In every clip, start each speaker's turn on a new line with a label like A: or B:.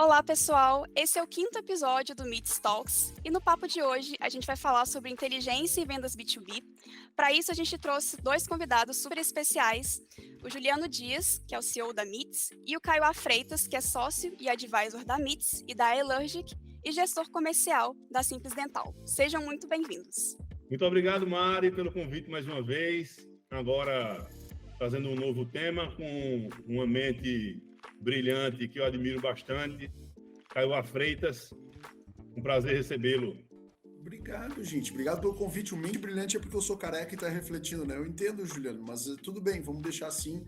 A: Olá, pessoal! Esse é o quinto episódio do Meets Talks e no papo de hoje a gente vai falar sobre inteligência e vendas B2B. Para isso, a gente trouxe dois convidados super especiais, o Juliano Dias, que é o CEO da Meets, e o Caio A. Freitas, que é sócio e advisor da Meets e da Elergic e gestor comercial da Simples Dental. Sejam muito bem-vindos.
B: Muito obrigado, Mari, pelo convite mais uma vez. Agora, trazendo um novo tema com uma mente brilhante que eu admiro bastante, Caio A. Freitas. Um prazer recebê-lo.
C: Obrigado, gente. Obrigado pelo convite. O mente brilhante é porque eu sou careca e está refletindo, né? Eu entendo, Juliano, mas tudo bem, vamos deixar assim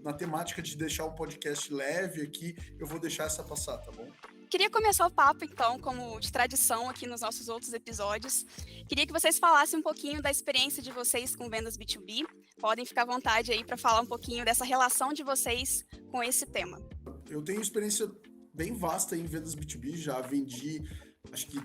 C: na temática de deixar um podcast leve aqui, eu vou deixar essa passar, tá bom?
A: Queria começar o papo, então, como de tradição aqui nos nossos outros episódios. Queria que vocês falassem um pouquinho da experiência de vocês com vendas B2B. Podem ficar à vontade aí para falar um pouquinho dessa relação de vocês com esse tema.
C: Eu tenho experiência bem vasta em vendas B2B, já vendi, acho que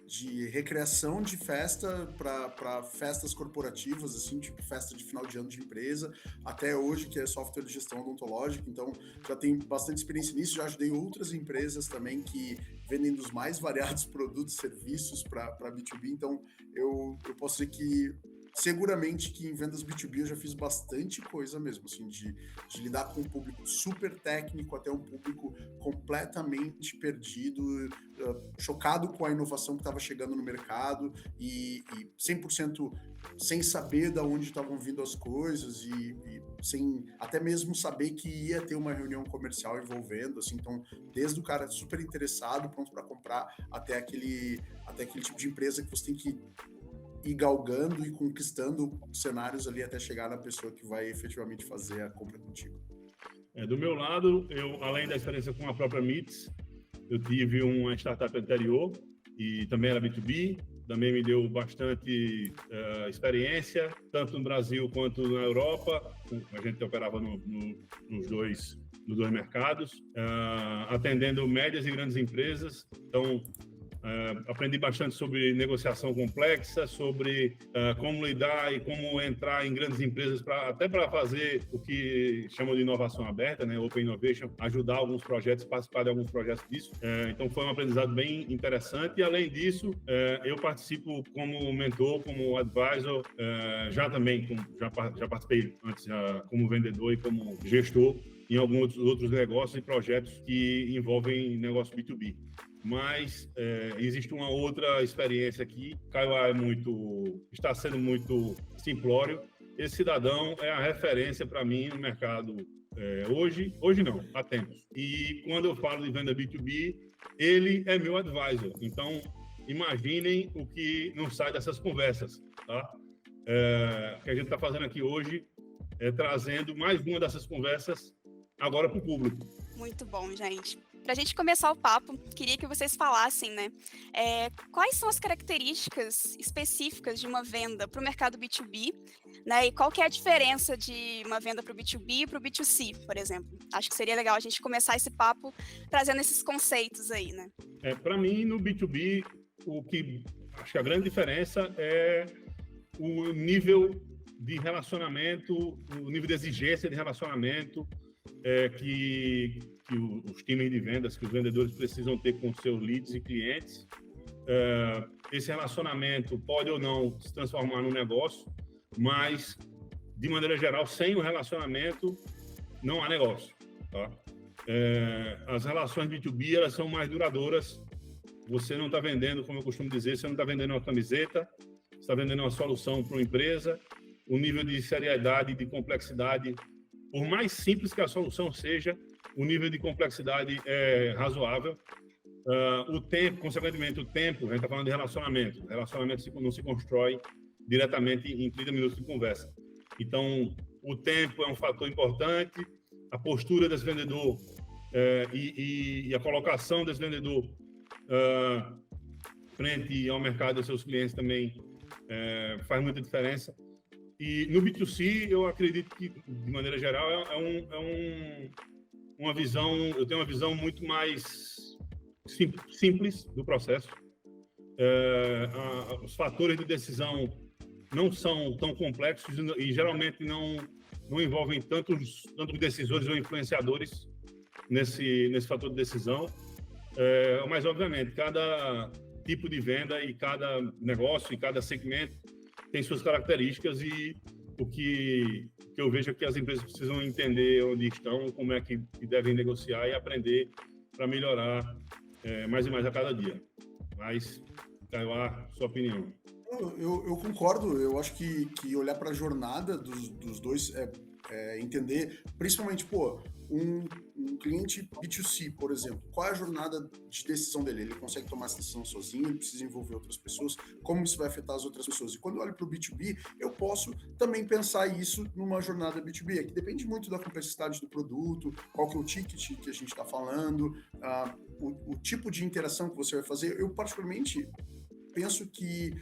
C: de recreação de festa para festas corporativas, assim, tipo festa de final de ano de empresa, até hoje, que é software de gestão odontológica. Então, já tenho bastante experiência nisso, já ajudei outras empresas também que vendem dos mais variados produtos e serviços para B2B. Então, eu posso dizer que seguramente que em vendas B2B eu já fiz bastante coisa mesmo, assim, de lidar com um público super técnico até um público completamente perdido, chocado com a inovação que estava chegando no mercado e 100% sem saber de onde estavam vindo as coisas e sem até mesmo saber que ia ter uma reunião comercial envolvendo, assim. Então, desde o cara super interessado, pronto para comprar, até aquele tipo de empresa que você tem que ir galgando e conquistando cenários ali até chegar na pessoa que vai efetivamente fazer a compra contigo.
B: Do meu lado, além da experiência com a própria Meets, eu tive uma startup anterior e também era B2B, também me deu bastante experiência, tanto no Brasil quanto na Europa. A gente operava nos dois mercados, atendendo médias e grandes empresas. Então, aprendi bastante sobre negociação complexa, sobre como lidar e como entrar em grandes empresas, até para fazer o que chamam de inovação aberta, né? Open Innovation, ajudar alguns projetos, participar de alguns projetos disso. Então, foi um aprendizado bem interessante. E, além disso, eu participo como mentor, como advisor, já participei antes como vendedor e como gestor em alguns outros negócios e projetos que envolvem negócio B2B. Mas existe uma outra experiência aqui. Caio está sendo muito simplório. Esse cidadão é a referência para mim no mercado hoje não, há tempos. E quando eu falo de venda B2B, ele é meu advisor. Então, imaginem o que não sai dessas conversas, tá? O que a gente está fazendo aqui hoje é trazendo mais uma dessas conversas agora para o público.
A: Muito bom, gente. Para a gente começar o papo, queria que vocês falassem, né? Quais são as características específicas de uma venda para o mercado B2B, né? E qual que é a diferença de uma venda para o B2B e para o B2C, por exemplo? Acho que seria legal a gente começar esse papo trazendo esses conceitos aí, né?
B: Para mim, no B2B, acho que a grande diferença é o nível de relacionamento, o nível de exigência de relacionamento que os times de vendas, que os vendedores precisam ter com seus leads e clientes. Esse relacionamento pode ou não se transformar num negócio, mas, de maneira geral, sem o relacionamento, não há negócio, tá? As relações B2B, elas são mais duradouras. Você não está vendendo, como eu costumo dizer, você não está vendendo uma camiseta, você está vendendo uma solução para uma empresa. O nível de seriedade e de complexidade, por mais simples que a solução seja, o nível de complexidade é razoável. O tempo, consequentemente, a gente está falando de relacionamento. Relacionamento não se constrói diretamente em 30 minutos de conversa. Então, o tempo é um fator importante, a postura desse vendedor e a colocação desse vendedor frente ao mercado dos seus clientes também faz muita diferença. E no B2C, eu acredito que, de maneira geral, eu tenho uma visão muito mais simples do processo. Os fatores de decisão não são tão complexos e geralmente não envolvem tantos decisores ou influenciadores nesse fator de decisão. Mas, obviamente, cada tipo de venda e cada negócio e cada segmento tem suas características, e o que eu vejo é que as empresas precisam entender onde estão, como é que devem negociar e aprender para melhorar mais e mais a cada dia. Mas, Caio, sua opinião.
C: Eu concordo. Eu acho que olhar para a jornada dos dois entender, principalmente, um cliente B2C, por exemplo, qual é a jornada de decisão dele? Ele consegue tomar essa decisão sozinho, ele precisa envolver outras pessoas, como isso vai afetar as outras pessoas? E quando eu olho para o B2B, eu posso também pensar isso numa jornada B2B, que depende muito da complexidade do produto, qual que é o ticket que a gente está falando, o tipo de interação que você vai fazer. Eu, particularmente, penso que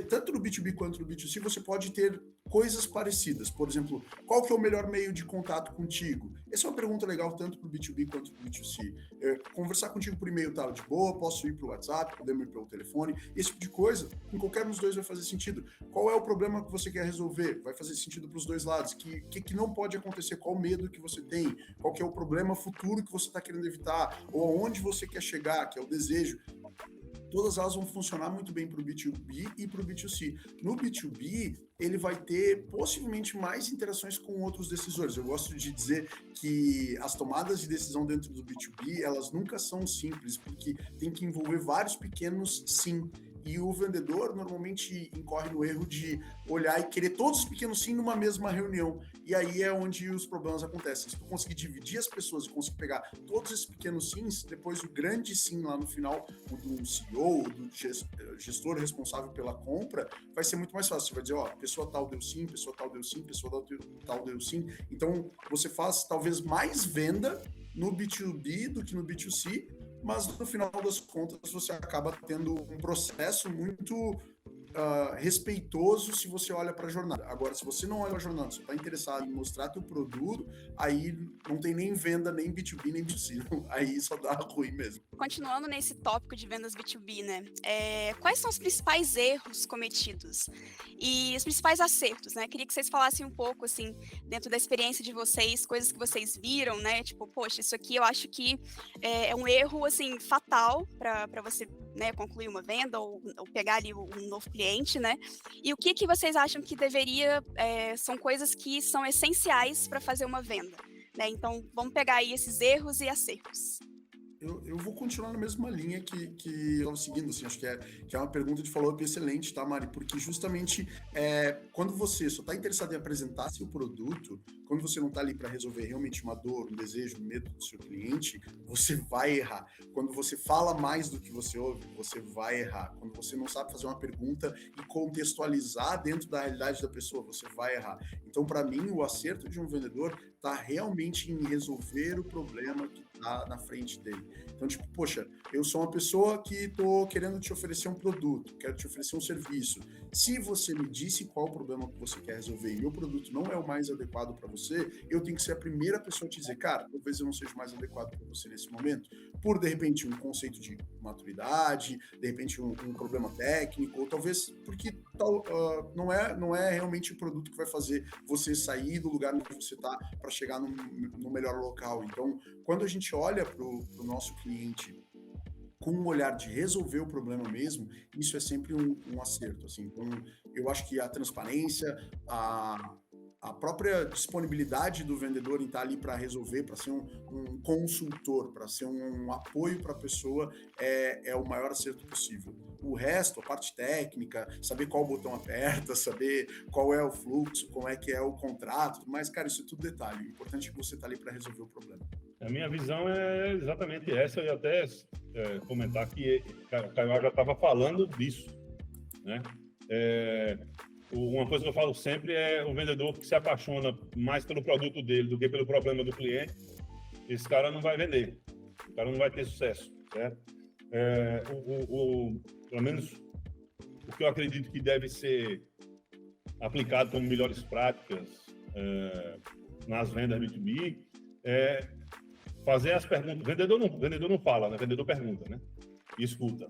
C: tanto no B2B quanto no B2C você pode ter coisas parecidas. Por exemplo, qual que é o melhor meio de contato contigo? Essa é uma pergunta legal tanto para o B2B quanto para o B2C. Conversar contigo por e-mail tá de boa, posso ir para o WhatsApp, podemos ir pelo telefone, esse tipo de coisa, em qualquer um dos dois vai fazer sentido. Qual é o problema que você quer resolver? Vai fazer sentido para os dois lados. Que não pode acontecer? Qual o medo que você tem? Qual que é o problema futuro que você está querendo evitar? Ou aonde você quer chegar, que é o desejo? Todas elas vão funcionar muito bem para o B2B e para o B2C. No B2B, ele vai ter possivelmente mais interações com outros decisores. Eu gosto de dizer que as tomadas de decisão dentro do B2B, elas nunca são simples, porque tem que envolver vários pequenos sim. E o vendedor normalmente incorre no erro de olhar e querer todos os pequenos sim numa mesma reunião. E aí é onde os problemas acontecem. Se tu conseguir dividir as pessoas e conseguir pegar todos esses pequenos sims, depois o grande sim lá no final, o do CEO, do gestor responsável pela compra, vai ser muito mais fácil. Você vai dizer, pessoa tal deu sim, pessoa tal deu sim, pessoa tal deu sim. Então, você faz talvez mais venda no B2B do que no B2C, mas no final das contas você acaba tendo um processo muito respeitoso se você olha para a jornada. Agora, se você não olha para a jornada, você está interessado em mostrar teu produto, aí não tem nem venda, nem B2B, nem B2C. Aí só dá ruim mesmo.
A: Continuando nesse tópico de vendas B2B, né? Quais são os principais erros cometidos e os principais acertos, né? Queria que vocês falassem um pouco, assim, dentro da experiência de vocês, coisas que vocês viram, né? Tipo, poxa, isso aqui eu acho que é um erro, assim, fatal para você, né, concluir uma venda ou pegar ali um novo cliente, né? E o que vocês acham que são coisas que são essenciais para fazer uma venda, né? Então, vamos pegar aí esses erros e acertos.
C: Eu vou continuar na mesma linha que eu estava seguindo, assim, acho que é uma pergunta de follow-up excelente, tá, Mari? Porque justamente quando você só está interessado em apresentar seu produto, quando você não está ali para resolver realmente uma dor, um desejo, um medo do seu cliente, você vai errar. Quando você fala mais do que você ouve, você vai errar. Quando você não sabe fazer uma pergunta e contextualizar dentro da realidade da pessoa, você vai errar. Então, para mim, o acerto de um vendedor está realmente em resolver o problema que está na frente dele. Então, tipo, poxa, eu sou uma pessoa que estou querendo te oferecer um produto, quero te oferecer um serviço. Se você me disse qual o problema que você quer resolver e meu produto não é o mais adequado para você, eu tenho que ser a primeira pessoa a te dizer, cara, talvez eu não seja o mais adequado para você nesse momento, por, de repente, um conceito de maturidade, de repente, um problema técnico, ou talvez porque não é realmente o produto que vai fazer você sair do lugar onde você está para chegar no melhor local. Então, quando a gente olha para o nosso cliente com um olhar de resolver o problema mesmo, isso é sempre um acerto. Assim. Então, eu acho que a transparência, a própria disponibilidade do vendedor em estar ali para resolver, para ser um consultor, para ser um apoio para a pessoa, é o maior acerto possível. O resto, a parte técnica, saber qual botão aperta, saber qual é o fluxo, como é que é o contrato, mas, cara, isso é tudo detalhe. O importante é que você está ali para resolver o problema.
B: A minha visão é exatamente essa, eu ia até comentar que o Caio já estava falando disso, né? Uma coisa que eu falo sempre é o vendedor que se apaixona mais pelo produto dele do que pelo problema do cliente, esse cara não vai vender, o cara não vai ter sucesso, certo? Pelo menos o que eu acredito que deve ser aplicado como melhores práticas nas vendas B2B é fazer as perguntas. O vendedor não fala, né? O vendedor pergunta, né? E escuta.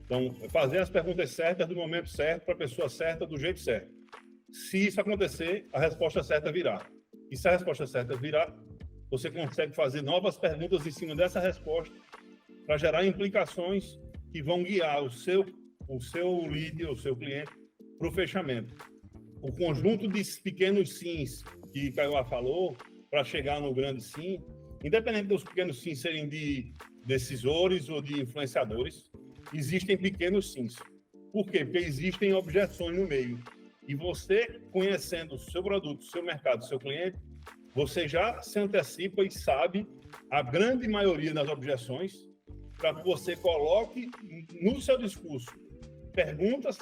B: Então, fazer as perguntas certas no momento certo, para a pessoa certa, do jeito certo. Se isso acontecer, a resposta certa virá. E se a resposta certa virar, você consegue fazer novas perguntas em cima dessa resposta para gerar implicações que vão guiar o seu lead, o seu cliente, para o fechamento. O conjunto de pequenos sims que Kaiowá falou, para chegar no grande sim, independente dos pequenos sims serem de decisores ou de influenciadores, existem pequenos sims. Por quê? Porque existem objeções no meio. E você, conhecendo o seu produto, o seu mercado, o seu cliente, você já se antecipa e sabe a grande maioria das objeções para que você coloque no seu discurso perguntas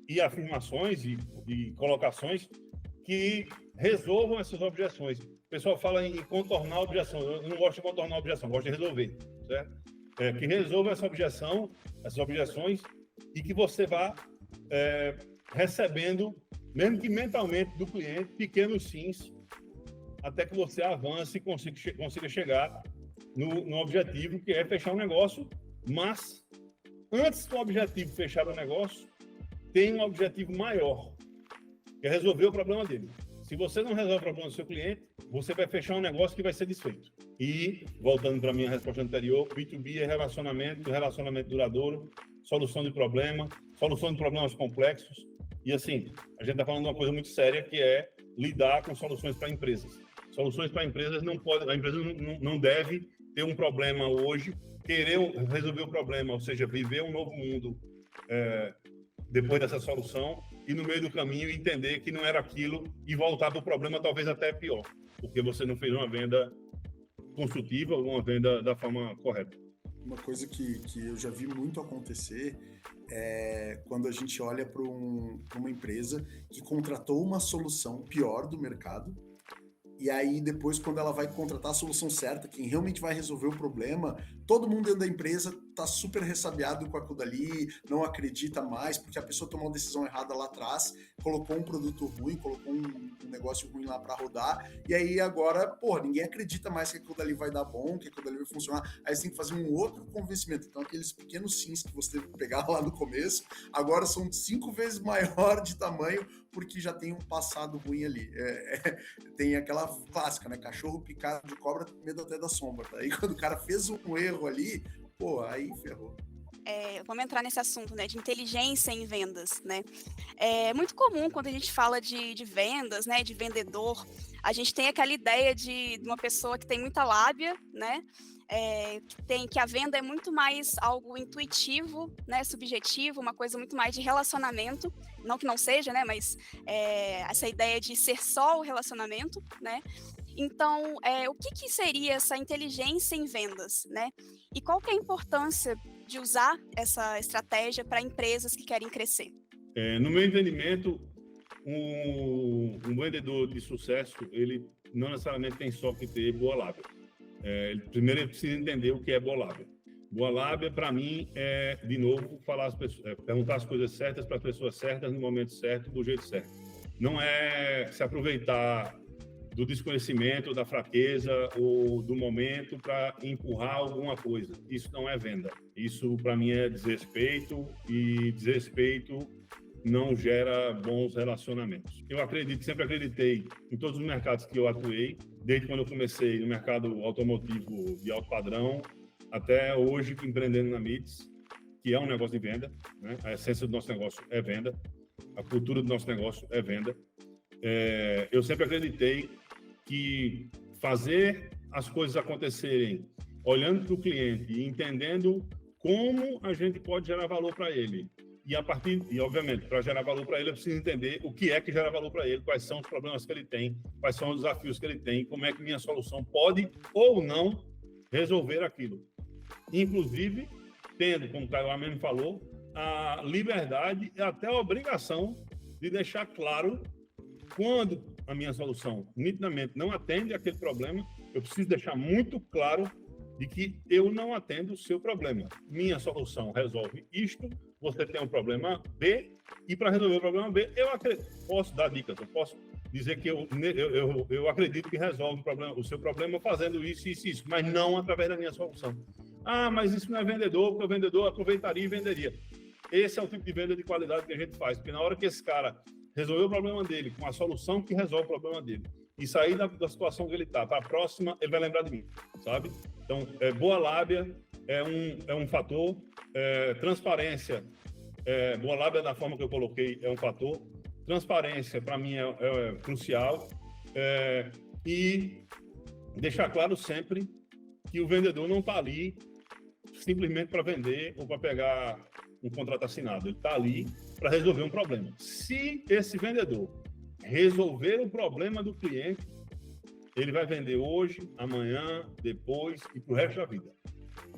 B: e afirmações e colocações que resolvam essas objeções. O pessoal fala em contornar a objeção. Eu não gosto de contornar a objeção, gosto de resolver, certo? Que resolva essa objeção, essas objeções, e que você vá recebendo, mesmo que mentalmente, do cliente, pequenos sims, até que você avance e consiga chegar no objetivo, que é fechar um negócio. Mas, antes do objetivo fechar o negócio, tem um objetivo maior, que é resolver o problema dele. Se você não resolve o problema do seu cliente, você vai fechar um negócio que vai ser desfeito. E, voltando para a minha resposta anterior, B2B é relacionamento duradouro, solução de problemas complexos. E, assim, a gente está falando de uma coisa muito séria, que é lidar com soluções para empresas. Soluções para empresas a empresa não deve ter um problema hoje, querer resolver o problema, ou seja, viver um novo mundo depois dessa solução, e no meio do caminho entender que não era aquilo e voltar para o problema talvez até pior, porque você não fez uma venda consultiva ou uma venda da forma correta.
C: Uma coisa que eu já vi muito acontecer é quando a gente olha para uma empresa que contratou uma solução pior do mercado, e aí depois, quando ela vai contratar a solução certa, quem realmente vai resolver o problema, todo mundo dentro da empresa tá super ressabiado com aquilo dali, não acredita mais, porque a pessoa tomou uma decisão errada lá atrás, colocou um produto ruim, colocou um negócio ruim lá para rodar, e aí agora, ninguém acredita mais que aquilo dali vai dar bom, que aquilo dali vai funcionar, aí você tem que fazer um outro convencimento. Então aqueles pequenos sims que você teve que pegar lá no começo, agora são 5 vezes maior de tamanho, porque já tem um passado ruim ali. Tem aquela clássica, né? Cachorro picado de cobra tem medo até da sombra. Tá? Aí quando o cara fez um erro ali, aí ferrou.
A: Vamos entrar nesse assunto, né, de inteligência em vendas, né? É muito comum quando a gente fala de vendas, né, de vendedor, a gente tem aquela ideia de uma pessoa que tem muita lábia, né? Que a venda é muito mais algo intuitivo, né, subjetivo, uma coisa muito mais de relacionamento, não que não seja, né, mas essa ideia de ser só o relacionamento, né? Então, o que seria essa inteligência em vendas, né? E qual que é a importância de usar essa estratégia para empresas que querem crescer?
B: No meu entendimento, um vendedor de sucesso, ele não necessariamente tem só que ter boa lábia. Primeiro, ele precisa entender o que é boa lábia. Boa lábia, para mim, é, de novo, perguntar as coisas certas para as pessoas certas, no momento certo, do jeito certo. Não é se aproveitar do desconhecimento, da fraqueza ou do momento para empurrar alguma coisa. Isso não é venda. Isso, para mim, é desrespeito, e desrespeito não gera bons relacionamentos. Eu sempre acreditei em todos os mercados que eu atuei, desde quando eu comecei no mercado automotivo de alto padrão, até hoje empreendendo na MITS, que é um negócio de venda, né? A essência do nosso negócio é venda, a cultura do nosso negócio é venda. Eu sempre acreditei que fazer as coisas acontecerem olhando para o cliente e entendendo como a gente pode gerar valor para ele. E obviamente, para gerar valor para ele, eu preciso entender o que é que gera valor para ele, quais são os problemas que ele tem, quais são os desafios que ele tem, como é que minha solução pode ou não resolver aquilo. Inclusive, tendo, como o Kaiowá mesmo falou, a liberdade e até a obrigação de deixar claro quando a minha solução nitidamente não atende aquele problema, eu preciso deixar muito claro de que eu não atendo o seu problema. Minha solução resolve isto, você tem um problema B, e para resolver o problema B, posso dar dicas, eu posso dizer que eu acredito que resolve o seu problema fazendo isso, isso, isso, mas não através da minha solução. Ah, mas isso não é vendedor, porque o vendedor aproveitaria e venderia. Esse é o tipo de venda de qualidade que a gente faz, porque na hora que esse cara resolver o problema dele com a solução que resolve o problema dele, e sair da situação que ele está. Para a próxima, ele vai lembrar de mim, sabe? Então, boa lábia é um fator, transparência, boa lábia da forma que eu coloquei é um fator, transparência, para mim, é crucial, e deixar claro sempre que o vendedor não está ali simplesmente para vender ou para pegar um contrato assinado. Ele está ali para resolver um problema. Se esse vendedor resolver o problema do cliente, ele vai vender hoje, amanhã, depois e para o resto da vida.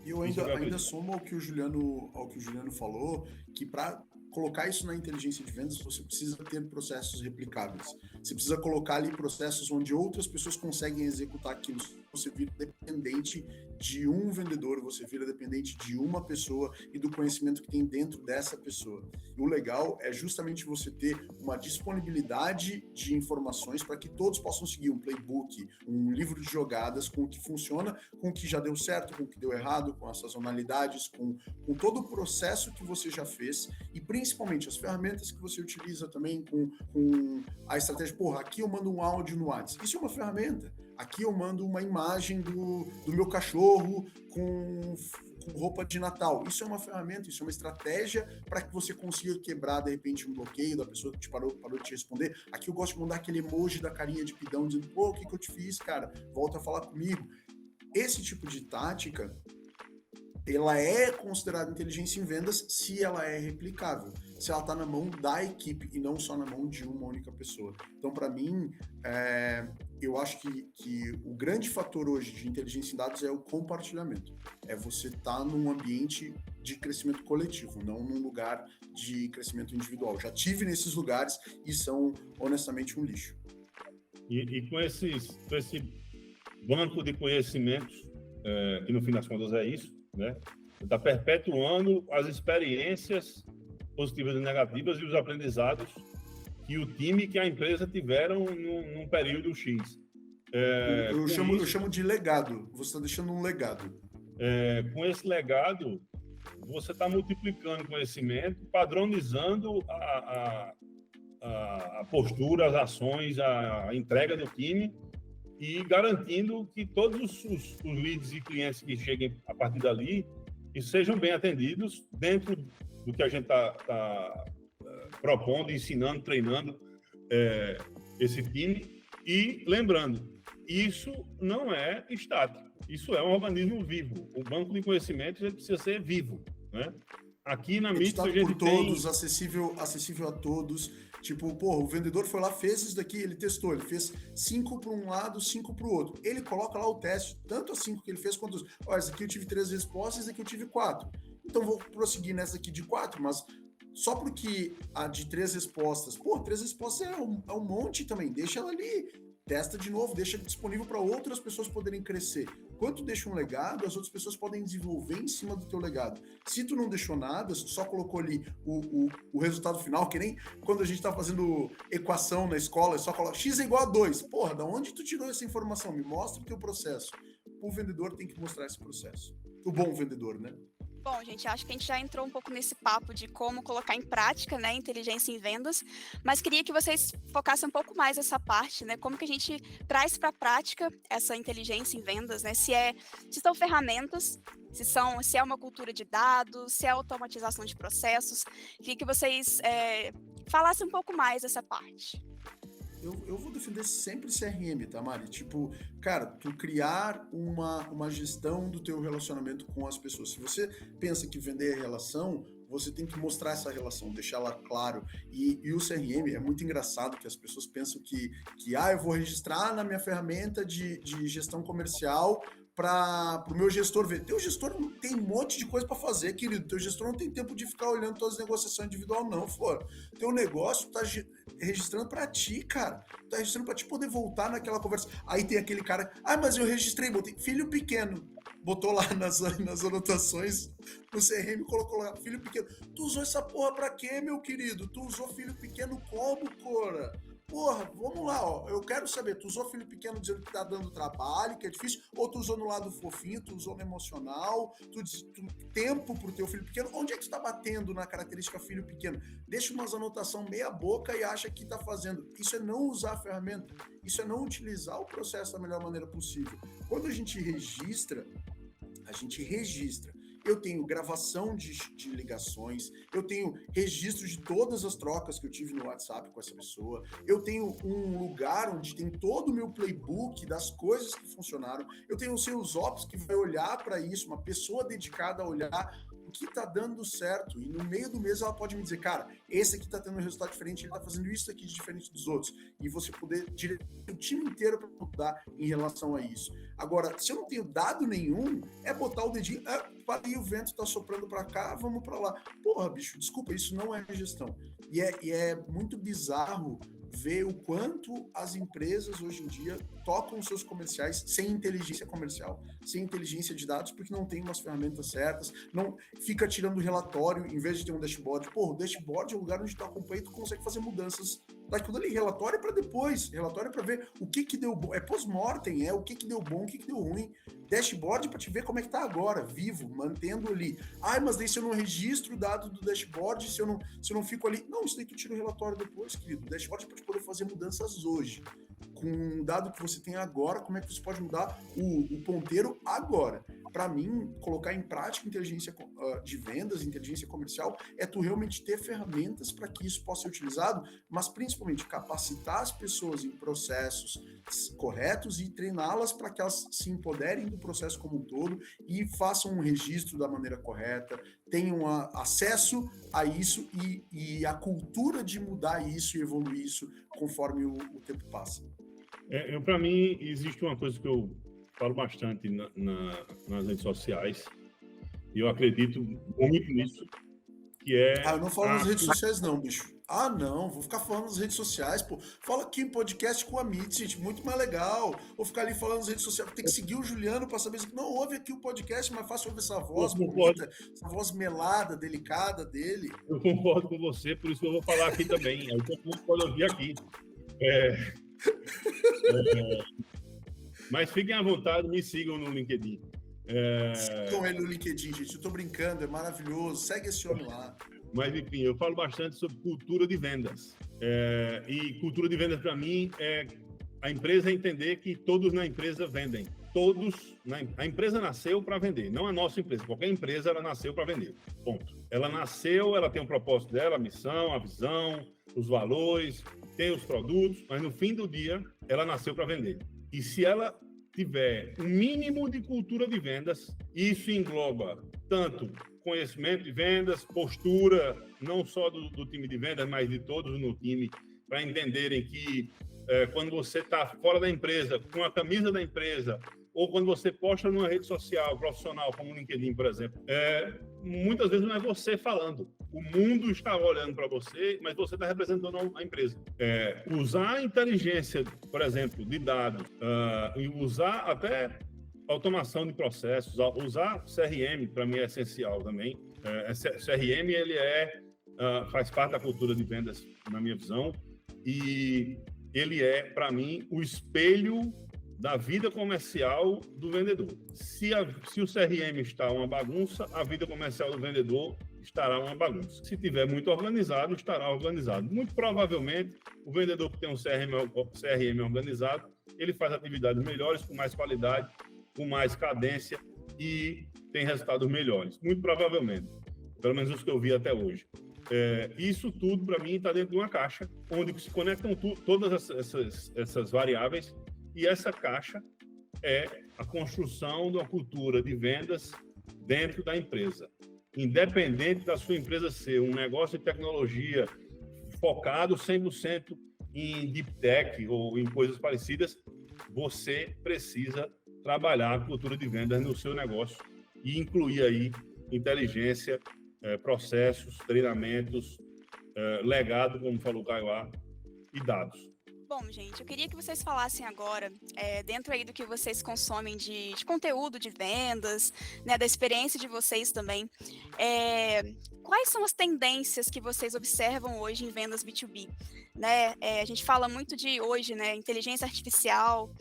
C: E eu ainda somo ao que o Juliano falou, que para colocar isso na inteligência de vendas, você precisa ter processos replicáveis. Você precisa colocar ali processos onde outras pessoas conseguem executar aquilo. Você vira dependente de um vendedor, você vira dependente de uma pessoa e do conhecimento que tem dentro dessa pessoa. E o legal é justamente você ter uma disponibilidade de informações para que todos possam seguir um playbook, um livro de jogadas com o que funciona, com o que já deu certo, com o que deu errado, com as sazonalidades, com todo o processo que você já fez e principalmente as ferramentas que você utiliza também com a estratégia. Porra, aqui eu mando um áudio no WhatsApp. Isso é uma ferramenta. Aqui eu mando uma imagem do meu cachorro com roupa de Natal. Isso é uma ferramenta, isso é uma estratégia para que você consiga quebrar, de repente, um bloqueio da pessoa que parou de te responder. Aqui eu gosto de mandar aquele emoji da carinha de pidão, dizendo, pô, o que eu te fiz, cara? Volta a falar comigo. Esse tipo de tática, ela é considerada inteligência em vendas se ela é replicável, se ela está na mão da equipe e não só na mão de uma única pessoa. Então, para mim, eu acho que o grande fator hoje de inteligência em dados é o compartilhamento. É você estar num ambiente de crescimento coletivo, não num lugar de crescimento individual. Já tive nesses lugares e são, honestamente, um lixo.
B: E com esse banco de conhecimentos, que no fim das contas é isso, né? Está perpetuando as experiências positivas e negativas e os aprendizados que o time, que a empresa tiveram num período X.
C: Eu chamo de legado. Você está deixando um legado.
B: Com esse legado, você está multiplicando conhecimento, padronizando a postura, as ações, a entrega do time e garantindo que todos os leads e clientes que cheguem a partir dali e sejam bem atendidos dentro do que a gente está propondo, ensinando, treinando esse time. E lembrando, isso não é estático, isso é um organismo vivo. O banco de conhecimentos ele precisa ser vivo, né? Aqui na MITS a gente
C: por todos, acessível a todos. Tipo, porra, o vendedor foi lá, fez isso daqui, ele testou, ele fez 5 para um lado, 5 para o outro. Ele coloca lá o teste, tanto as 5 que ele fez quanto os... Olha, esse aqui eu tive 3 respostas, esse aqui eu tive 4. Então vou prosseguir nessa aqui de 4, mas só porque a de 3 respostas... Pô, 3 respostas é um monte também, deixa ela ali. Testa de novo, deixa disponível para outras pessoas poderem crescer. Quando tu deixa um legado, as outras pessoas podem desenvolver em cima do teu legado. Se tu não deixou nada, só colocou ali o resultado final, que nem quando a gente tá fazendo equação na escola, só coloca x é igual a 2. Porra, da onde tu tirou essa informação? Me mostra o teu processo. O vendedor tem que mostrar esse processo. O bom vendedor, né?
A: Bom, gente, acho que a gente já entrou um pouco nesse papo de como colocar em prática, né, inteligência em vendas, mas queria que vocês focassem um pouco mais essa parte, né, como que a gente traz para a prática essa inteligência em vendas, né, se são ferramentas, se é uma cultura de dados, se é automatização de processos. Queria que vocês falassem um pouco mais dessa parte.
C: Eu vou defender sempre CRM, tá, Mari? Tipo, cara, tu criar uma gestão do teu relacionamento com as pessoas. Se você pensa que vender é relação, você tem que mostrar essa relação, deixar ela claro. E o CRM é muito engraçado que as pessoas pensam que eu vou registrar na minha ferramenta de gestão comercial para o meu gestor ver. Teu gestor não tem um monte de coisa para fazer, querido. Teu gestor não tem tempo de ficar olhando todas as negociações individual, não, Flor. Teu negócio tá registrando para ti, cara. Tá registrando para ti poder voltar naquela conversa. Aí tem aquele cara, mas eu registrei, botei filho pequeno. Botou lá nas anotações no CRM, colocou lá, filho pequeno. Tu usou essa porra pra quê, meu querido? Tu usou filho pequeno como, Cora? Porra, vamos lá, ó. Eu quero saber, tu usou filho pequeno dizendo que tá dando trabalho, que é difícil, ou tu usou no lado fofinho, tu usou no emocional, tu tempo pro teu filho pequeno, onde é que tu tá batendo na característica filho pequeno? Deixa umas anotação meia boca e acha que tá fazendo. Isso é não usar a ferramenta, isso é não utilizar o processo da melhor maneira possível. Quando a gente registra. Eu tenho gravação de ligações, eu tenho registro de todas as trocas que eu tive no WhatsApp com essa pessoa, eu tenho um lugar onde tem todo o meu playbook das coisas que funcionaram, eu tenho o Sales Ops que vai olhar para isso, uma pessoa dedicada a olhar o que está dando certo, e no meio do mês ela pode me dizer, cara, esse aqui está tendo um resultado diferente, ele está fazendo isso aqui de diferente dos outros, e você poder direcionar o time inteiro para mudar em relação a isso. Agora, se eu não tenho dado nenhum, é botar o dedinho, parei, o vento está soprando para cá, vamos para lá. Porra, bicho, desculpa, isso não é gestão. E é muito bizarro ver o quanto as empresas hoje em dia tocam seus comerciais sem inteligência comercial, sem inteligência de dados, porque não tem umas ferramentas certas, não fica tirando relatório em vez de ter um dashboard. Pô, o dashboard é o lugar onde tu acompanha e tu consegue fazer mudanças daquilo ali. Relatório para depois, relatório para ver o que deu bom, é pós-mortem, o que deu bom, o que deu ruim. Dashboard para te ver como é que tá agora, vivo, mantendo ali. Mas daí se eu não registro o dado do dashboard, se eu não fico ali, não, isso daí tu tira o relatório depois, querido. O dashboard é para te poder fazer mudanças hoje. Com o dado que você tem agora, como é que você pode mudar o ponteiro agora? Para mim, colocar em prática inteligência de vendas, inteligência comercial, é tu realmente ter ferramentas para que isso possa ser utilizado, mas principalmente capacitar as pessoas em processos corretos e treiná-las para que elas se empoderem do processo como um todo e façam um registro da maneira correta, tenham acesso a isso e a cultura de mudar isso e evoluir isso conforme o tempo passa.
B: Para mim, existe uma coisa que eu falo bastante nas redes sociais, e eu acredito muito nisso, que é...
C: eu não falo nas redes sociais não, bicho. Não, vou ficar falando nas redes sociais, pô. Fala aqui em podcast com a Meets, gente, muito mais legal. Vou ficar ali falando nas redes sociais, tem que seguir o Juliano para saber se não ouve aqui o podcast, mas fácil ouvir essa voz bonita, essa voz melada, delicada dele.
B: Eu concordo com você, por isso que eu vou falar aqui também. Aí todo mundo pode ouvir aqui. Mas fiquem à vontade, me sigam no LinkedIn.
C: Sigam ele no LinkedIn, gente. Eu tô brincando, é maravilhoso. Segue esse homem lá.
B: Mas, enfim, eu falo bastante sobre cultura de vendas. E cultura de vendas, para mim, é a empresa entender que todos na empresa vendem. A empresa nasceu para vender, não a nossa empresa. Qualquer empresa, ela nasceu para vender. Ponto. Ela nasceu, ela tem um propósito dela, a missão, a visão, os valores, tem os produtos, mas no fim do dia, ela nasceu para vender. E se ela tiver um mínimo de cultura de vendas, isso engloba tanto conhecimento de vendas, postura, não só do time de vendas, mas de todos no time, para entenderem que quando você está fora da empresa, com a camisa da empresa, ou quando você posta numa rede social profissional, como o LinkedIn, por exemplo, muitas vezes não é você falando. O mundo está olhando para você, mas você está representando a empresa. Usar a inteligência, por exemplo, de dados, e usar até automação de processos, usar CRM, para mim, é essencial também. CRM, ele faz parte da cultura de vendas, na minha visão, e ele é, para mim, o espelho da vida comercial do vendedor. Se o CRM está uma bagunça, a vida comercial do vendedor estará uma bagunça. Se tiver muito organizado, estará organizado. Muito provavelmente, o vendedor que tem um CRM organizado, ele faz atividades melhores, com mais qualidade, com mais cadência e tem resultados melhores. Muito provavelmente. Pelo menos os que eu vi até hoje. Isso tudo, para mim, está dentro de uma caixa, onde se conectam todas essas variáveis. E essa caixa é a construção de uma cultura de vendas dentro da empresa. Independente da sua empresa ser um negócio de tecnologia focado 100% em deep tech ou em coisas parecidas, você precisa trabalhar a cultura de vendas no seu negócio e incluir aí inteligência, processos, treinamentos, legado, como falou o Caio, e dados.
A: Bom, gente, eu queria que vocês falassem agora, dentro aí do que vocês consomem de conteúdo, de vendas, né, da experiência de vocês também, quais são as tendências que vocês observam hoje em vendas B2B? Né? A gente fala muito de hoje, né, inteligência artificial,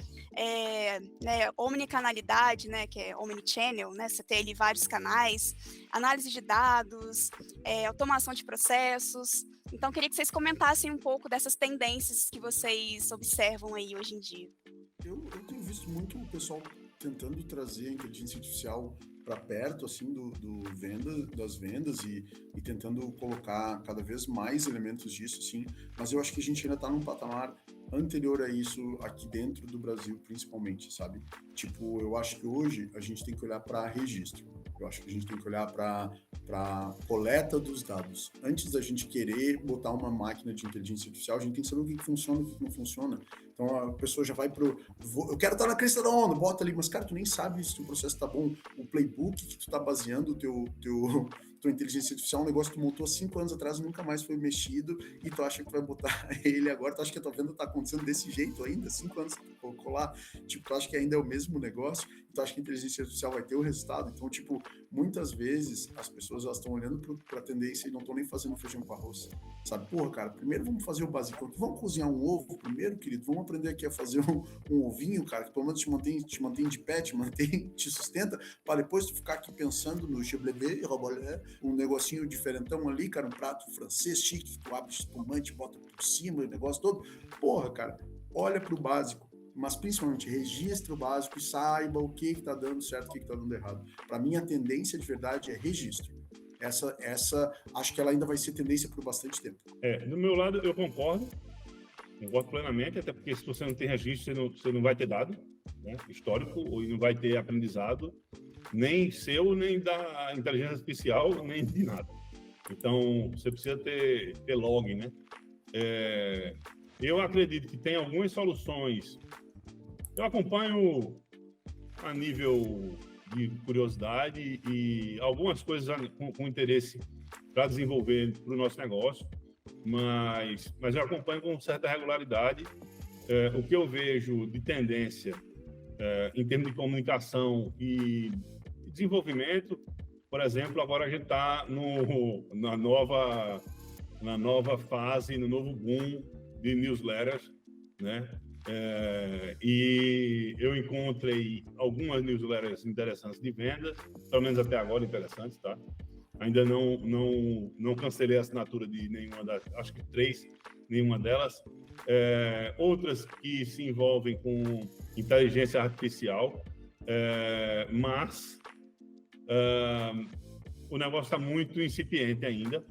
A: né, omnicanalidade, né, que é omnichannel, né, você tem ali vários canais, análise de dados, automação de processos. Então, queria que vocês comentassem um pouco dessas tendências que vocês observam aí hoje em dia.
C: Eu tenho visto muito o pessoal tentando trazer a inteligência artificial para perto assim das vendas e tentando colocar cada vez mais elementos disso, assim, mas eu acho que a gente ainda está num patamar anterior a isso aqui dentro do Brasil, principalmente, sabe? Tipo, eu acho que hoje a gente tem que olhar para registro. Eu acho que a gente tem que olhar para coleta dos dados. Antes da gente querer botar uma máquina de inteligência artificial, a gente tem que saber o que funciona e o que não funciona. Então a pessoa já vai eu quero estar na crista da onda, bota ali, mas cara, tu nem sabe se o processo está bom. O playbook que tu está baseando tua inteligência artificial, um negócio que tu montou 5 anos atrás, nunca mais foi mexido, e tu acha que vai botar ele agora, tu acha que a tua venda tá acontecendo desse jeito ainda, 5 anos que tu colocou lá, tipo, tu acha que ainda é o mesmo negócio, e tu acha que a inteligência artificial vai ter o resultado. Então, tipo, muitas vezes as pessoas elas estão olhando pra tendência e não estão nem fazendo feijão com arroz, sabe? Porra, cara, primeiro vamos fazer o básico, vamos cozinhar um ovo primeiro, querido, vamos aprender aqui a fazer um ovinho, cara, que pelo menos te mantém de pé, te sustenta, para depois tu ficar aqui pensando no GBV, um negocinho diferentão ali, cara, um prato francês chique, tu abre espumante, bota por cima, o negócio todo. Porra, cara, olha pro básico, mas principalmente registre o básico e saiba o que tá dando certo, o que tá dando errado. Para mim, a tendência de verdade é registro. Essa acho que ela ainda vai ser tendência por bastante tempo.
B: Do meu lado, eu concordo plenamente, até porque se você não tem registro, você não vai ter dado, né, histórico, ou não vai ter aprendizado, nem seu, nem da inteligência artificial, nem de nada. Então, você precisa ter log, né? Eu acredito que tem algumas soluções. Eu acompanho a nível de curiosidade e algumas coisas com interesse para desenvolver para o nosso negócio, mas eu acompanho com certa regularidade. O que eu vejo de tendência em termos de comunicação e desenvolvimento, por exemplo, agora a gente está na nova fase, no novo boom de newsletters, né? E eu encontrei algumas newsletters interessantes de vendas, pelo menos até agora interessantes, tá? Ainda não cancelei a assinatura de nenhuma das, acho que 3, nenhuma delas. Outras que se envolvem com inteligência artificial, mas o negócio está muito incipiente ainda,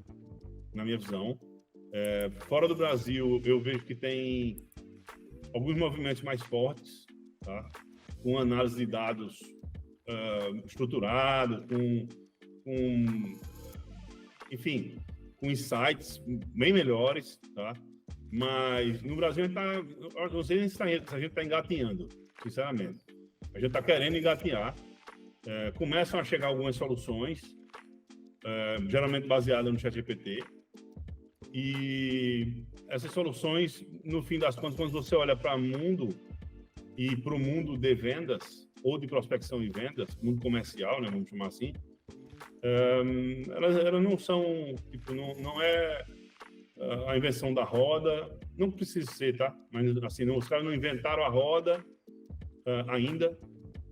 B: na minha visão. Fora do Brasil, eu vejo que tem alguns movimentos mais fortes, tá? Com análise de dados estruturados, enfim, com insights bem melhores, tá? Mas no Brasil eu não sei se a gente está engatinhando, sinceramente. A gente está querendo engatinhar. Começam a chegar algumas soluções, geralmente baseadas no ChatGPT, e essas soluções, no fim das contas, quando você olha para o mundo e para o mundo de vendas ou de prospecção e vendas, mundo comercial, né, vamos chamar assim, elas não são, tipo, não é a invenção da roda, não precisa ser, tá? Mas assim, os caras não inventaram a roda ainda.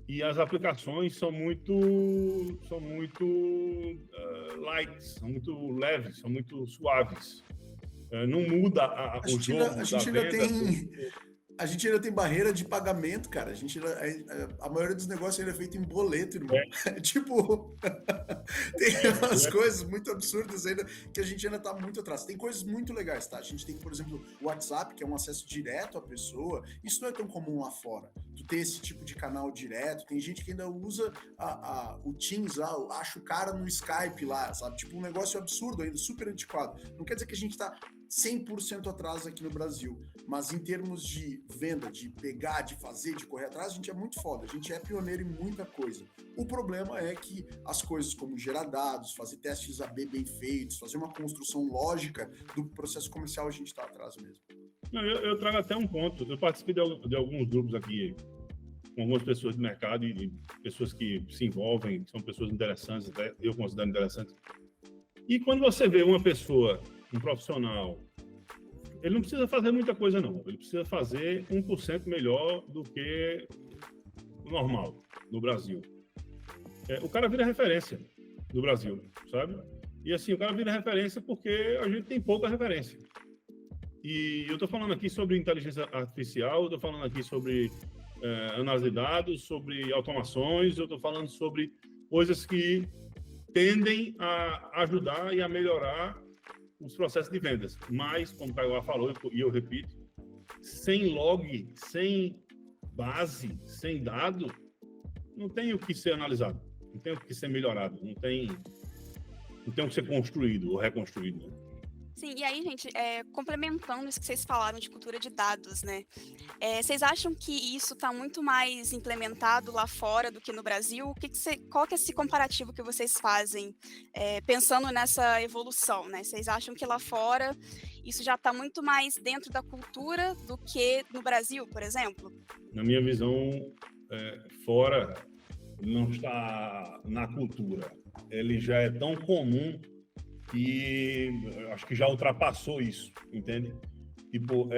B: E as aplicações são muito light, são muito leves, são muito suaves. Não muda o jogo da venda.
C: A gente ainda tem barreira de pagamento, cara. A maioria dos negócios ainda é feito em boleto, irmão. Tipo, tem umas coisas muito absurdas ainda que a gente ainda tá muito atrás. Tem coisas muito legais, tá? A gente tem, por exemplo, o WhatsApp, que é um acesso direto à pessoa. Isso não é tão comum lá fora. Tu tem esse tipo de canal direto. Tem gente que ainda usa o Teams lá, acha o cara no Skype lá, sabe? Tipo, um negócio absurdo ainda, super antiquado. Não quer dizer que a gente tá 100% atrás aqui no Brasil, mas em termos de venda, de pegar, de fazer, de correr atrás, a gente é muito foda, a gente é pioneiro em muita coisa. O problema é que as coisas como gerar dados, fazer testes AB bem feitos, fazer uma construção lógica do processo comercial, a gente está atrás mesmo.
B: Não, eu trago até um ponto. Eu participei de alguns grupos aqui, com algumas pessoas do mercado e pessoas que se envolvem, são pessoas interessantes, até eu considero interessantes. E quando você vê uma pessoa, um profissional, ele não precisa fazer muita coisa, não. Ele precisa fazer 1% melhor do que o normal no Brasil. O cara vira referência no Brasil, sabe? E assim, o cara vira referência porque a gente tem pouca referência. E eu estou falando aqui sobre inteligência artificial, eu estou falando aqui sobre análise de dados, sobre automações, eu estou falando sobre coisas que tendem a ajudar e a melhorar os processos de vendas. Mas, como o Caio falou, e eu repito, sem log, sem base, sem dado, não tem o que ser analisado, não tem o que ser melhorado, não tem o que ser construído ou reconstruído.
A: Sim, e aí, gente, complementando isso que vocês falaram de cultura de dados, né? Vocês acham que isso está muito mais implementado lá fora do que no Brasil? Qual que é esse comparativo que vocês fazem pensando nessa evolução, né? Vocês acham que lá fora isso já está muito mais dentro da cultura do que no Brasil, por exemplo?
B: Na minha visão, fora não está na cultura. Ele já é tão comum que acho que já ultrapassou isso, entende? Tipo,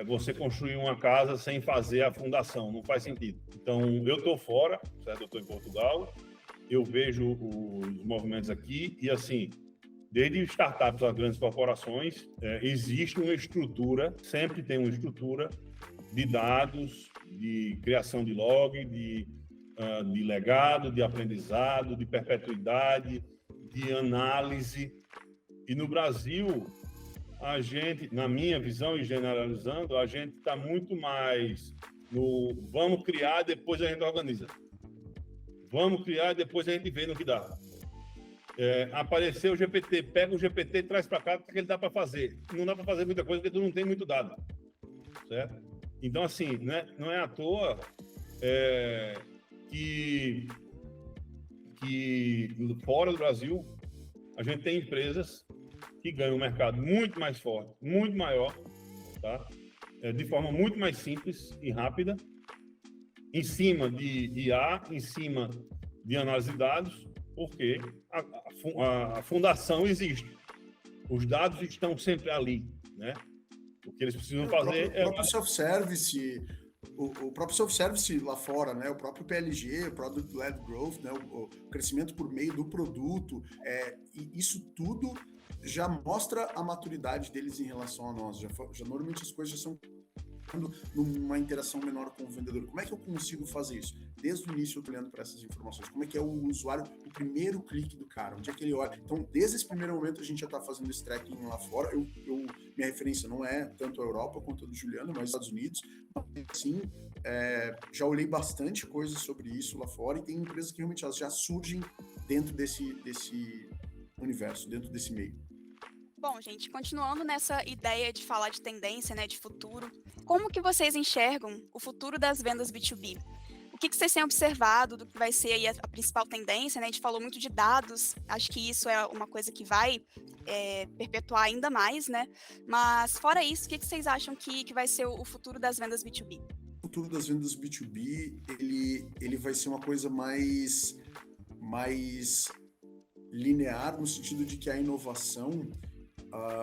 B: você construir uma casa sem fazer a fundação, não faz sentido. Então, eu estou fora, certo? Eu estou em Portugal, eu vejo os movimentos aqui e, assim, desde startups a grandes corporações, existe uma estrutura, sempre tem uma estrutura de dados, de criação de log, de legado, de aprendizado, de perpetuidade, de análise. E no Brasil, a gente, na minha visão e generalizando, a gente está muito mais no vamos criar, depois a gente organiza. Vamos criar, depois a gente vê no que dá. Apareceu o GPT, pega o GPT e traz para cá, o que ele dá para fazer. Não dá para fazer muita coisa, porque tu não tem muito dado. Certo? Então, assim, né, não é à toa que fora do Brasil, a gente tem empresas que ganham um mercado muito mais forte, muito maior, tá? De forma muito mais simples e rápida, em cima de IA, em cima de análise de dados, porque a fundação existe. Os dados estão sempre ali, né? O que eles precisam fazer
C: o próprio self-service, o próprio self-service lá fora, né? O próprio PLG, o Product Led Growth, né? O crescimento por meio do produto, e isso tudo já mostra a maturidade deles em relação a nós. Já normalmente as coisas já são numa interação menor com o vendedor. Como é que eu consigo fazer isso? Desde o início eu tô olhando para essas informações. Como é que é o usuário, o primeiro clique do cara? Onde é que ele olha? Então, desde esse primeiro momento a gente já está fazendo esse tracking lá fora. Minha referência não é tanto a Europa quanto a do Juliano, mas Estados Unidos. Sim, já olhei bastante coisas sobre isso lá fora e tem empresas que realmente elas já surgem dentro desse universo, dentro desse meio.
A: Bom, gente, continuando nessa ideia de falar de tendência, né, de futuro, como que vocês enxergam o futuro das vendas B2B? O que vocês têm observado do que vai ser aí a principal tendência, né? A gente falou muito de dados, acho que isso é uma coisa que vai perpetuar ainda mais, né? Mas fora isso, o que vocês acham que vai ser o futuro das vendas B2B?
C: O futuro das vendas B2B, ele vai ser uma coisa mais linear, no sentido de que a inovação...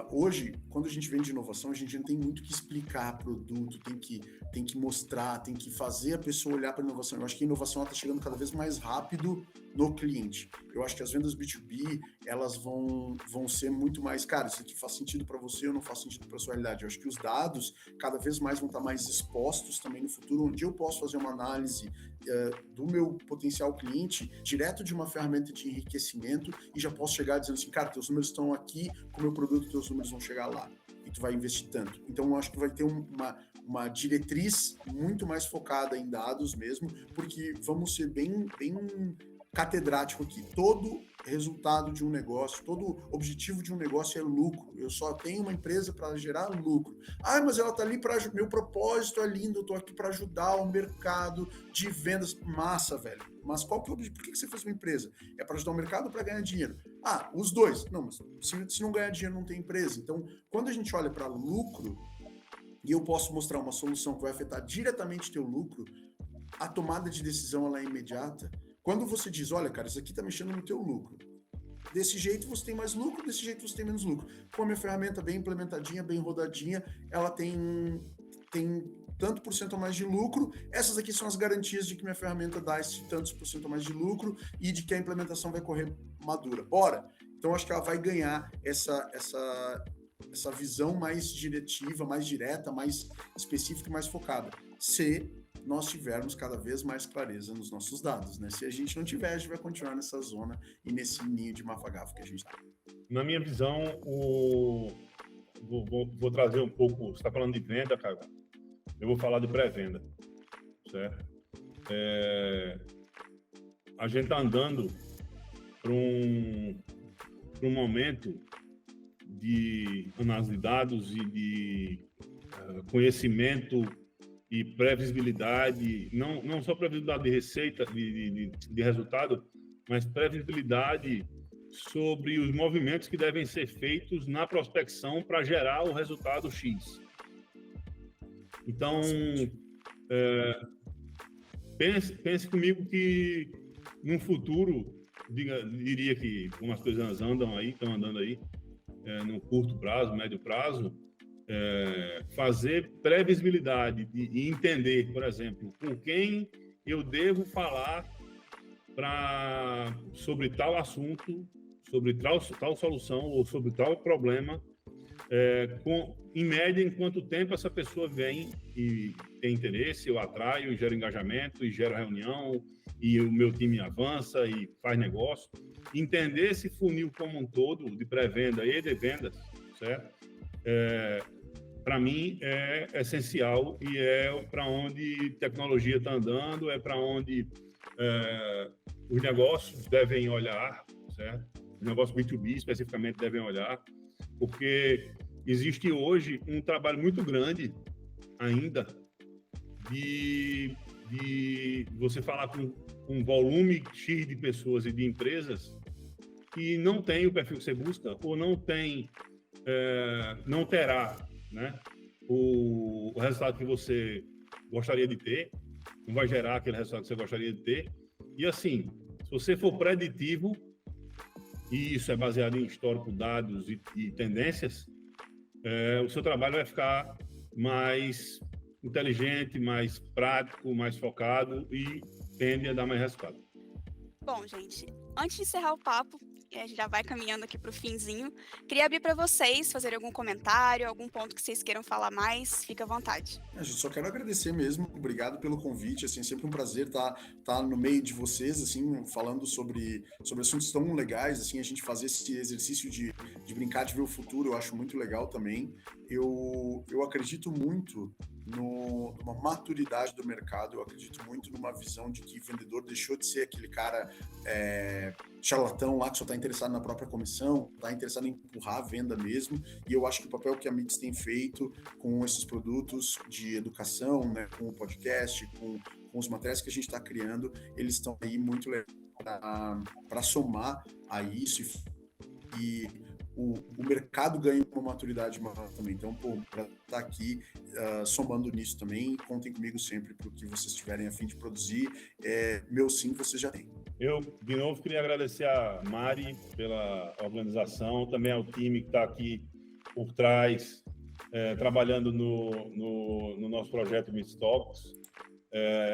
C: hoje, quando a gente vende inovação, a gente não tem muito que explicar produto, tem que mostrar, tem que fazer a pessoa olhar para a inovação. Eu acho que a inovação está chegando cada vez mais rápido no cliente. Eu acho que as vendas B2B, elas vão ser muito mais, cara, isso aqui faz sentido para você ou não faz sentido para a sua realidade. Eu acho que os dados cada vez mais vão estar mais expostos também no futuro, onde eu posso fazer uma análise do meu potencial cliente direto de uma ferramenta de enriquecimento e já posso chegar dizendo assim, cara, teus números estão aqui, com o meu produto, teus números vão chegar lá. E tu vai investir tanto. Então, eu acho que vai ter uma diretriz muito mais focada em dados mesmo, porque vamos ser bem catedrático aqui. Todo resultado de um negócio, todo objetivo de um negócio é lucro. Eu só tenho uma empresa para gerar lucro. Mas ela tá ali para... Meu propósito é lindo, eu tô aqui para ajudar o mercado de vendas. Massa, velho. Mas qual que é o objetivo? Por que você fez uma empresa? É para ajudar o mercado ou para ganhar dinheiro? Os dois. Não, mas se não ganhar dinheiro, não tem empresa. Então, quando a gente olha para lucro, e eu posso mostrar uma solução que vai afetar diretamente teu lucro, a tomada de decisão ela é imediata. Quando você diz, olha, cara, isso aqui está mexendo no teu lucro. Desse jeito você tem mais lucro, desse jeito você tem menos lucro. Com a minha ferramenta bem implementadinha, bem rodadinha, ela tem tanto por cento a mais de lucro. Essas aqui são as garantias de que minha ferramenta dá esse tantos por cento a mais de lucro e de que a implementação vai correr madura. Bora! Então, acho que ela vai ganhar essa visão mais diretiva, mais direta, mais específica e mais focada. Se nós tivermos cada vez mais clareza nos nossos dados, né? Se a gente não tiver, a gente vai continuar nessa zona e nesse ninho de mafagafo que a gente está.
B: Na minha visão, vou trazer um pouco... Você está falando de venda, cara? Eu vou falar de pré-venda, certo? A gente está andando para um momento de análise de dados e de conhecimento e previsibilidade, não só previsibilidade de receita, de resultado, mas previsibilidade sobre os movimentos que devem ser feitos na prospecção para gerar o resultado X. Então, pense comigo que num futuro, diria que como as coisas estão andando aí, no curto prazo, médio prazo, fazer previsibilidade e entender, por exemplo, com quem eu devo falar sobre tal assunto, sobre tal solução ou sobre tal problema, em média, em quanto tempo essa pessoa vem e tem interesse, eu atraio, gero engajamento, e gero reunião, e o meu time avança e faz negócio. Entender esse funil como um todo, de pré-venda e de vendas, certo? Para mim, é essencial e é para onde tecnologia está andando, é para onde os negócios devem olhar, certo? Os negócios B2B, especificamente, devem olhar, porque existe hoje um trabalho muito grande ainda de você falar com um volume X de pessoas e de empresas que não tem o perfil que você busca ou não terá, né, o resultado que você gostaria de ter, não vai gerar aquele resultado que você gostaria de ter. E assim, se você for preditivo, e isso é baseado em histórico, dados e tendências, o seu trabalho vai ficar mais inteligente, mais prático, mais focado e tende a dar mais resultado.
A: Bom, gente, antes de encerrar o papo, a gente já vai caminhando aqui para o finzinho, queria abrir para vocês fazerem algum comentário, algum ponto que vocês queiram falar mais, fica à vontade.
C: A gente só quero agradecer mesmo, obrigado pelo convite, assim, sempre um prazer estar no meio de vocês, assim, falando sobre assuntos tão legais, assim, a gente fazer esse exercício de brincar de ver o futuro, eu acho muito legal também. Eu acredito muito numa maturidade do mercado, eu acredito muito numa visão de que o vendedor deixou de ser aquele cara charlatão lá que só está interessado na própria comissão, está interessado em empurrar a venda mesmo, e eu acho que o papel que a MITS tem feito com esses produtos de educação, né, com o podcast, com os materiais que a gente está criando, eles estão aí muito para somar a isso e o mercado ganha uma maturidade maior também. Então, para estar aqui somando nisso também, contem comigo sempre para o que vocês tiverem a fim de produzir. Meu sim, vocês já têm.
B: Eu, de novo, queria agradecer a Mari pela organização, também ao time que está aqui por trás, trabalhando no nosso projeto MITS Talks.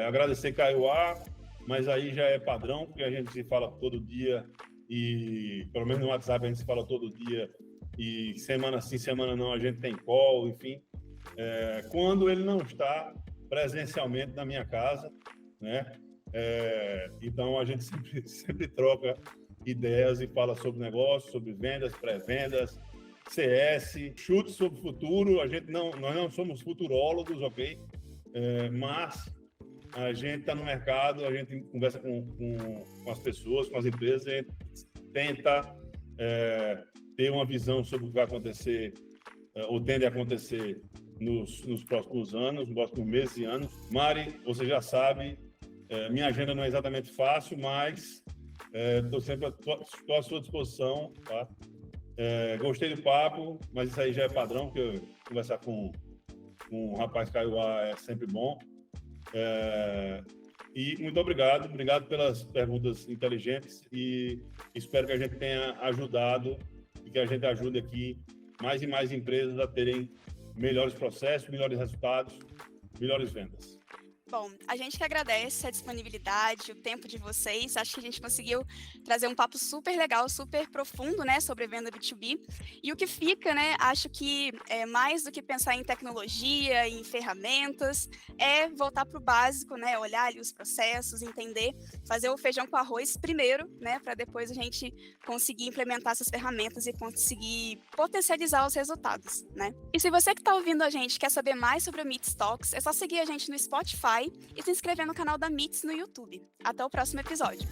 B: Agradecer Kaiowá, mas aí já é padrão, porque a gente se fala todo dia, e pelo menos no WhatsApp a gente se fala todo dia, e semana sim, semana não, a gente tem call, enfim. Quando ele não está presencialmente na minha casa, né? Então a gente sempre troca ideias e fala sobre negócio, sobre vendas, pré-vendas, CS, chute sobre o futuro. Nós não somos futurólogos, ok? Mas a gente está no mercado, a gente conversa com as pessoas, com as empresas, a gente tenta ter uma visão sobre o que vai acontecer ou tende a acontecer nos próximos anos, nos próximos meses e anos. Mari, você já sabe, minha agenda não é exatamente fácil, mas Estou à sua disposição, tá? Gostei do papo, mas isso aí já é padrão, porque conversar com o rapaz Kaiowá é sempre bom. E muito obrigado pelas perguntas inteligentes e espero que a gente tenha ajudado e que a gente ajude aqui mais e mais empresas a terem melhores processos, melhores resultados, melhores vendas.
A: Bom, a gente que agradece a disponibilidade, o tempo de vocês. Acho que a gente conseguiu trazer um papo super legal, super profundo, né, sobre venda B2B. E o que fica, né, acho que mais do que pensar em tecnologia, em ferramentas, é voltar para o básico, né, olhar ali os processos, entender, fazer o feijão com arroz primeiro, né, para depois a gente conseguir implementar essas ferramentas e conseguir potencializar os resultados, né. E se você que está ouvindo a gente quer saber mais sobre o Meet Talks, é só seguir a gente no Spotify e se inscrever no canal da Meets no YouTube. Até o próximo episódio.